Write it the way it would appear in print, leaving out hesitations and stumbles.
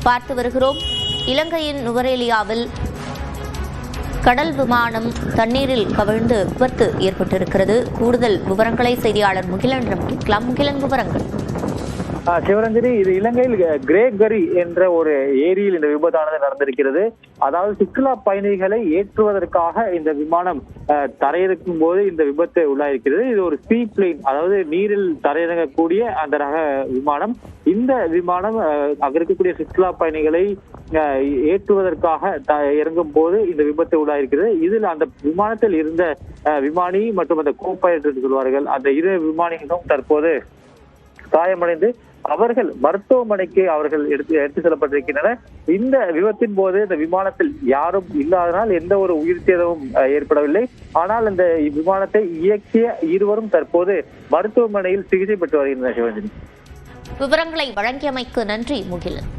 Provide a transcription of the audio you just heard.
பார்த்து வருகிறோம். இலங்கையின் நுவரேலியாவில் கடல் விமானம் தண்ணீரில் கவிழ்ந்து விபத்து ஏற்பட்டிருக்கிறது. கூடுதல் விவரங்களை செய்தியாளர் முகிலனிடம் கேட்கலாம். முகிலன், விவரங்கள். சிவரஞ்சனி, இது இலங்கையில் கிரேகரி என்ற ஒரு ஏரியில் இந்த விபத்தானது நடந்திருக்கிறது. அதாவது சுற்றுலா பயணிகளை ஏற்றுவதற்காக இந்த விமானம் தரையிறக்கும் போது இந்த விபத்து உள்ளாயிருக்கிறது. இது ஒரு சீ பிளேன், அதாவது நீரில் தரையிறங்கக்கூடிய அந்த ரக விமானம். இந்த விமானம் அங்க இருக்கக்கூடிய சுற்றுலா பயணிகளை ஏற்றுவதற்காக இறங்கும் போது இந்த விபத்து உள்ளாயிருக்கிறது. இதில் அந்த விமானத்தில் இருந்த விமானி மற்றும் அந்த கோபைலட் என்று சொல்வார்கள், அந்த இரு விமானிகளும் தற்போது காயமடைந்து அவர்கள் மருத்துவமனைக்கு எடுத்து செல்லப்பட்டிருக்கின்றனர். இந்த விபத்தின் போது இந்த விமானத்தில் யாரும் இல்லாதனால் எந்த ஒரு உயிர் சேதமும் ஏற்படவில்லை. ஆனால் இந்த விமானத்தை இயக்கிய இருவரும் தற்போது மருத்துவமனையில் சிகிச்சை பெற்று வருகின்றனர். சிவரஞ்சனி, விவரங்களை வழங்கியமைக்கு நன்றி முகிலன்.